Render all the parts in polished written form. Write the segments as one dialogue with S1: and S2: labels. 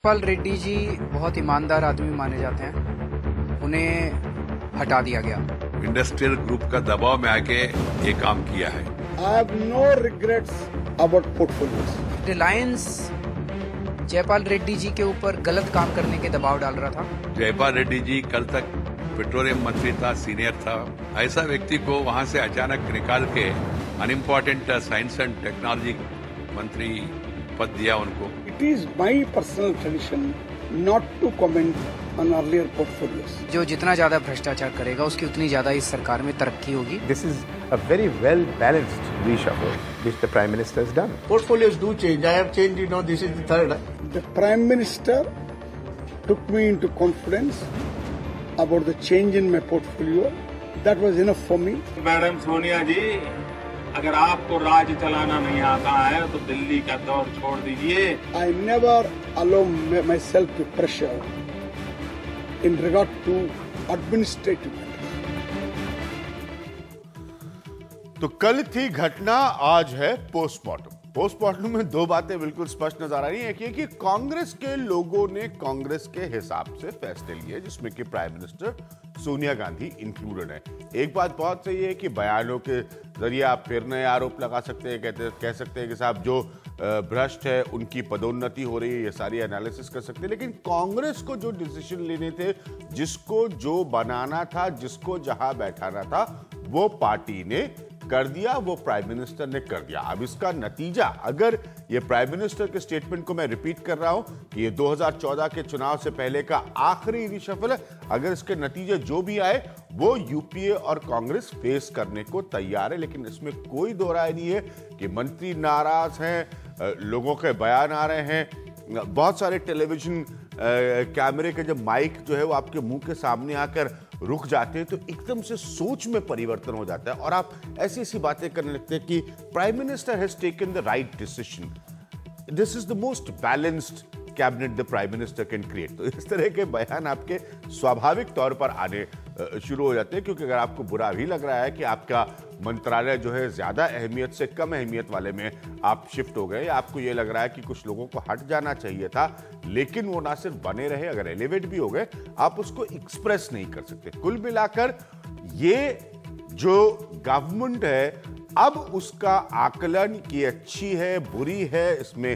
S1: जयपाल रेड्डी जी बहुत ईमानदार आदमी माने जाते हैं, उन्हें हटा दिया गया।
S2: इंडस्ट्रियल ग्रुप का दबाव में आके ये काम किया है।
S3: I have no regrets about portfolios.
S1: Reliance Jaipal Reddy ji के ऊपर गलत काम करने के दबाव डाल रहा था।
S2: जयपाल रेड्डी जी कल तक पेट्रोलियम मंत्री था, सीनियर था। ऐसा व्यक्ति को वहां से अचानक निकाल के अनइम्पोर्टेंट साइंस एंड टेक्नोलॉजी मंत्री पद दिया उनको।
S3: It is my personal tradition not to comment on earlier portfolios.
S1: जो जितना ज्यादा भ्रष्टाचार करेगा उसकी उतनी ज्यादा इस सरकार में तरक्की होगी।
S4: This is a very well balanced reshuffle which the Prime Minister has done.
S5: Portfolios do change. I have changed, this is the third.
S3: The Prime Minister took me into confidence about the change in my portfolio. That was enough for me.
S6: Madam Sonia ji, अगर आपको राज चलाना नहीं आता है तो दिल्ली का दौर छोड़ दीजिए।
S3: I never allow myself to pressure in regard to administrative matters.
S7: तो कल थी घटना, आज है पोस्टमार्टम। पोस्टमार्टम में दो बातें बिल्कुल स्पष्ट नजर आ रही हैं। एक ये कि कांग्रेस के लोगों ने कांग्रेस के हिसाब से फैसले लिए, जिसमें कि prime minister Sonia Gandhi included है। एक बात बहुत सही है कि बयानों के जरिए आप फिर नए आरोप लगा सकते हैं, कह सकते हैं कि साहब जो भ्रष्ट है उनकी पदोन्नति हो रही है, ये सारी एनालिसिस कर सकते हैं। लेकिन कांग्रेस को जो डिसीजन लेने थे, जिसको जो बनाना था, जिसको जहां बैठाना था, वो पार्टी ने कर दिया, वो प्राइम मिनिस्टर ने कर दिया। अब इसका नतीजा, अगर ये प्राइम मिनिस्टर के स्टेटमेंट को मैं रिपीट कर रहा हूं कि ये 2014 के चुनाव से पहले का आखिरी रिशफल है, अगर इसके नतीजे जो भी आए वो यूपीए और कांग्रेस फेस करने को तैयार है। लेकिन इसमें कोई दो राय नहीं है कि मंत्री नाराज हैं, लोगों के बयान आ रहे हैं, बहुत सारे टेलीविजन कैमरे के जब माइक जो है वो आपके मुंह के सामने आकर रुक जाते हैं तो एकदम से सोच में परिवर्तन हो जाता है और आप ऐसी ऐसी बातें करने लगते हैं कि prime minister has taken the right decision, this is the most balanced cabinet the prime minister can create. तो इस तरह के बयान आपके स्वाभाविक तौर पर आने शुरू हो जाते हैं, क्योंकि अगर आपको बुरा भी लग रहा है कि आपका मंत्रालय जो है ज्यादा अहमियत से कम अहमियत वाले में आप शिफ्ट हो गए, या आपको ये लग रहा है कि कुछ लोगों को हट जाना चाहिए था लेकिन वो ना सिर्फ बने रहे, अगर एलिवेट भी हो गए, आप उसको एक्सप्रेस नहीं कर सकते। कुल मिलाकर ये जो गवर्नमेंट है, अब उसका आकलन की अच्छी है, बुरी है, इसमें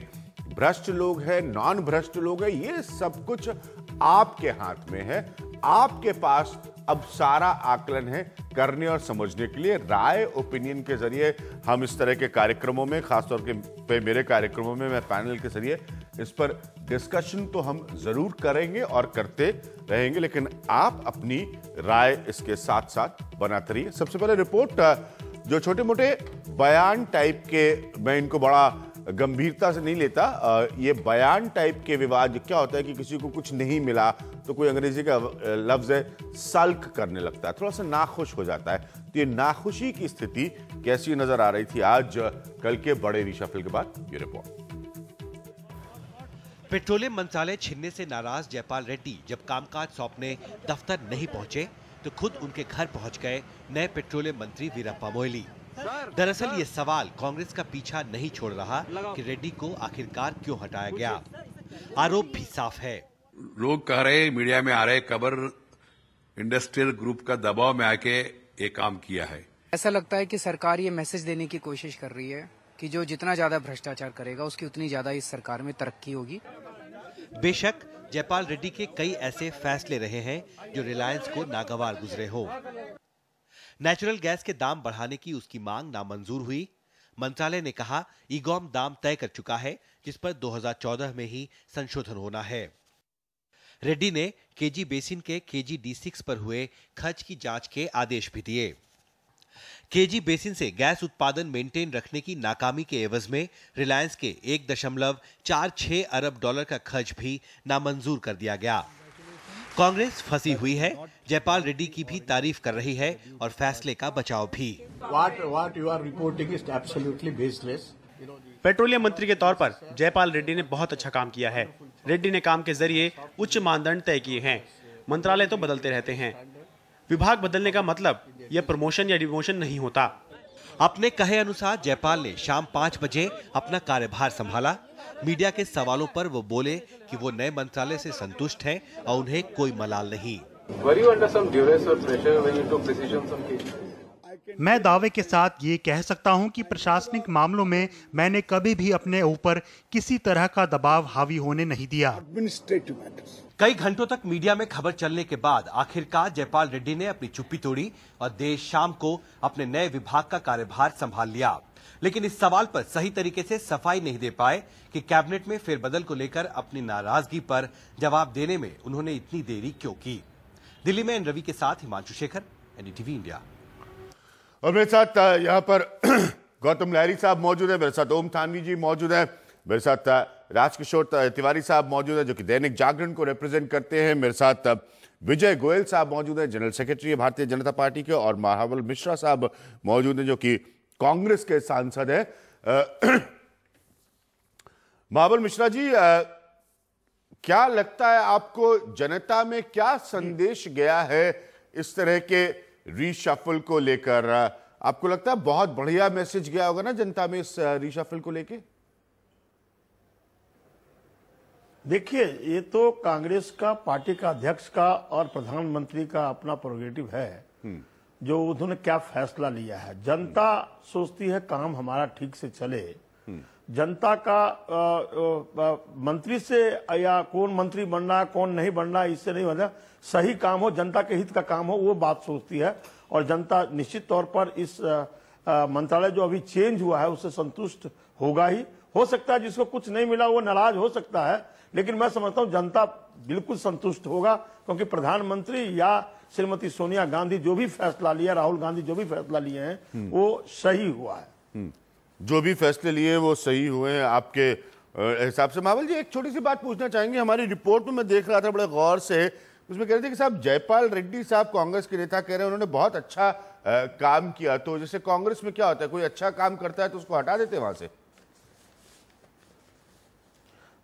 S7: भ्रष्ट लोग हैं, नॉन भ्रष्ट लोग हैं, ये सब कुछ आपके हाथ में है। आपके पास अब सारा आकलन है करने और समझने के लिए। राय ओपिनियन के जरिए हम इस तरह के कार्यक्रमों में, खासतौर पे मेरे कार्यक्रमों में, मैं पैनल के जरिए इस पर डिस्कशन तो हम जरूर करेंगे और करते रहेंगे, लेकिन आप अपनी राय इसके साथ साथ बनाते रहिए। सबसे पहले रिपोर्ट, जो छोटे मोटे बयान टाइप के, मैं इनको बड़ा गंभीरता से नहीं लेता, ये बयान टाइप के विवाद क्या होता है कि किसी को कुछ नहीं मिला तो कोई अंग्रेजी का लफ्ज है सल्क करने लगता है, थोड़ा सा नाखुश हो जाता है। तो ये नाखुशी की स्थिति कैसी नजर आ रही थी आज कल के बड़े रिशफल के बाद, ये रिपोर्ट।
S8: पेट्रोलियम मंत्रालय छीनने से नाराज जयपाल रेड्डी जब कामकाज सौंपने दफ्तर नहीं पहुंचे तो खुद उनके घर पहुंच गए नए पेट्रोलियम मंत्री वीरप्पा मोइली। दरअसल ये सवाल कांग्रेस का पीछा नहीं छोड़ रहा कि रेड्डी को आखिरकार क्यों हटाया गया। आरोप भी साफ है,
S2: लोग कह रहे, मीडिया में आ रहे खबर, इंडस्ट्रियल ग्रुप का दबाव में आके ये काम किया है।
S1: ऐसा लगता है कि सरकार ये मैसेज देने की कोशिश कर रही है कि जो जितना ज्यादा भ्रष्टाचार करेगा उसकी उतनी ज्यादा इस सरकार में तरक्की होगी।
S8: बेशक जयपाल रेड्डी के कई ऐसे फैसले रहे हैं जो रिलायंस को नागवार गुजरे हो। नेचुरल गैस के दाम बढ़ाने की उसकी मांग नामंजूर हुई। मंत्रालय ने कहा ईगॉम दाम तय कर चुका है, जिस पर 2014 में ही संशोधन होना है। रेड्डी ने केजी बेसिन के केजी D6 पर हुए खर्च की जांच के आदेश भी दिए। केजी बेसिन से गैस उत्पादन मेंटेन रखने की नाकामी के एवज में रिलायंस के 1.46 अरब डॉलर का खर्च भी नामंजूर कर दिया गया। कांग्रेस फंसी हुई है, जयपाल रेड्डी की भी तारीफ कर रही है और फैसले का बचाव भी।
S5: What you are reporting is absolutely baseless.
S9: Petroleum मंत्री के तौर पर जयपाल रेड्डी ने बहुत अच्छा काम किया है। रेड्डी ने काम के जरिए उच्च मानदंड तय किए हैं। मंत्रालय तो बदलते रहते हैं, विभाग बदलने का मतलब यह प्रमोशन या डिमोशन नहीं होता।
S8: अपने कहे अनुसार जयपाल ने शाम 5 बजे अपना कार्यभार संभाला। मीडिया के सवालों पर वो बोले कि वो नए मंत्रालय से संतुष्ट हैं और उन्हें कोई मलाल नहीं।
S10: मैं दावे के साथ ये कह सकता हूं कि प्रशासनिक मामलों में मैंने कभी भी अपने ऊपर किसी तरह का दबाव हावी होने नहीं दिया।
S8: कई घंटों तक मीडिया में खबर चलने के बाद आखिरकार जयपाल रेड्डी ने अपनी चुप्पी तोड़ी और देर शाम को अपने नए विभाग का कार्यभार संभाल लिया। लेकिन इस सवाल पर सही तरीके से सफाई नहीं दे पाए कि कैबिनेट में फेरबदल को लेकर अपनी नाराजगी पर जवाब देने में उन्होंने इतनी देरी क्यों की। दिल्ली में एन रवि के साथ हिमांशु शेखर, एनडीटीवी इंडिया।
S7: और मेरे साथ यहाँ पर गौतम लहरी साहब मौजूद है, मेरे साथ ओम थानवी जी मौजूद है, मेरे साथ राजकिशोर तिवारी साहब मौजूद है जो कि दैनिक जागरण को रिप्रेजेंट करते हैं, मेरे साथ विजय गोयल साहब मौजूद हैं, जनरल सेक्रेटरी है भारतीय जनता पार्टी के, और महाबल मिश्रा साहब मौजूद हैं जो कि कांग्रेस के सांसद है। महाबल मिश्रा जी, क्या लगता है आपको जनता में क्या संदेश गया है इस तरह के रीशफल को लेकर? आपको लगता है बहुत बढ़िया मैसेज गया होगा ना जनता में इस रीशफल को लेकर?
S5: देखिए, ये तो कांग्रेस का, पार्टी का अध्यक्ष का और प्रधानमंत्री का अपना प्रोग्रेटिव है जो उन्होंने क्या फैसला लिया है। जनता सोचती है काम हमारा ठीक से चले। जनता का मंत्री से या कौन मंत्री बनना कौन नहीं बनना इससे नहीं बनना, सही काम हो, जनता के हित का काम हो, वो बात सोचती है। और जनता निश्चित तौर पर इस मंत्रालय जो अभी चेंज हुआ है उससे संतुष्ट होगा ही। हो सकता है जिसको कुछ नहीं मिला वो नाराज हो सकता है, लेकिन मैं समझता हूं जनता बिल्कुल संतुष्ट होगा, क्योंकि प्रधानमंत्री या श्रीमती सोनिया गांधी जो भी फैसला लिया, राहुल गांधी जो भी फैसला लिए हैं वो सही हुआ है।
S7: जो भी फैसले लिए वो सही हुए हैं आपके हिसाब से। महाबल जी, एक छोटी सी बात पूछना चाहेंगे। हमारी रिपोर्ट में मैं देख रहा था बड़े गौर से, उसमें कह रहे थे कि साहब जयपाल रेड्डी साहब कांग्रेस के नेता कह रहे हैं उन्होंने बहुत अच्छा काम किया। तो जैसे कांग्रेस में क्या होता है, कोई अच्छा काम करता है तो उसको हटा देते वहां से?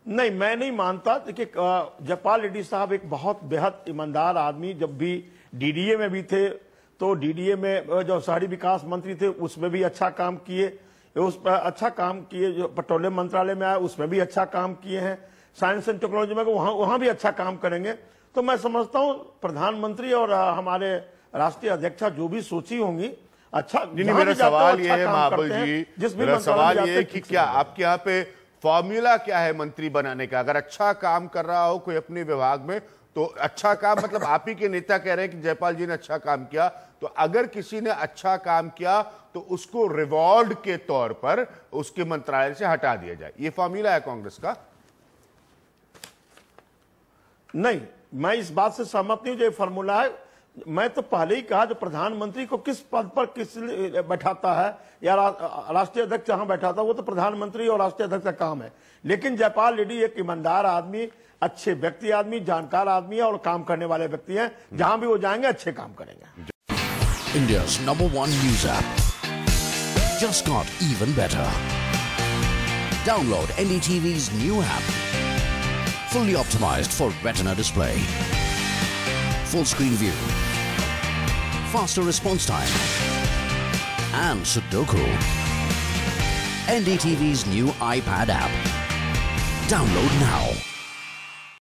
S5: नहीं, मैं नहीं मानता। देखिए, जयपाल रेड्डी साहब एक बहुत बेहद ईमानदार आदमी, जब भी डीडीए में भी थे तो डीडीए में जो शहरी विकास मंत्री थे उसमें भी अच्छा काम किए, उस पर अच्छा काम किए। जो पेट्रोलियम मंत्रालय में आया उसमें भी अच्छा काम किए हैं। साइंस एंड टेक्नोलॉजी में वहां भी अच्छा काम करेंगे। तो मैं समझता हूं प्रधानमंत्री और हमारे राष्ट्रीय अध्यक्षा जो भी सोची होंगी अच्छा।
S7: मेरा सवाल ये है महाबल जी, मेरा सवाल ये है कि क्या आपके यहाँ पे फॉर्मूला क्या है मंत्री बनाने का? अगर अच्छा काम कर रहा हो कोई अपने विभाग में तो अच्छा काम, मतलब आप ही के नेता कह रहे हैं कि जयपाल जी ने अच्छा काम किया, तो अगर किसी ने अच्छा काम किया तो उसको रिवॉर्ड के तौर पर उसके मंत्रालय से हटा दिया जाए, ये फॉर्मूला है कांग्रेस का?
S5: नहीं, मैं इस बात से सहमत नहीं जो फॉर्मूला है। मैं तो पहले ही कहा जो प्रधानमंत्री को किस पद पर किस बैठाता है या राष्ट्रीय अध्यक्ष जहां बैठाता है वो तो प्रधानमंत्री और राष्ट्रीय अध्यक्ष का काम है। लेकिन जयपाल रेड्डी एक ईमानदार आदमी, अच्छे व्यक्ति आदमी, जानकार आदमी है और काम करने वाले व्यक्ति हैं। जहां भी वो जाएंगे अच्छे काम करेंगे।
S11: India's #1 news app just got even better. Download NDTV's new app. Fully optimized for retina display. Full screen view. Faster response time. And Sudoku. NDTV's new iPad app. Download now.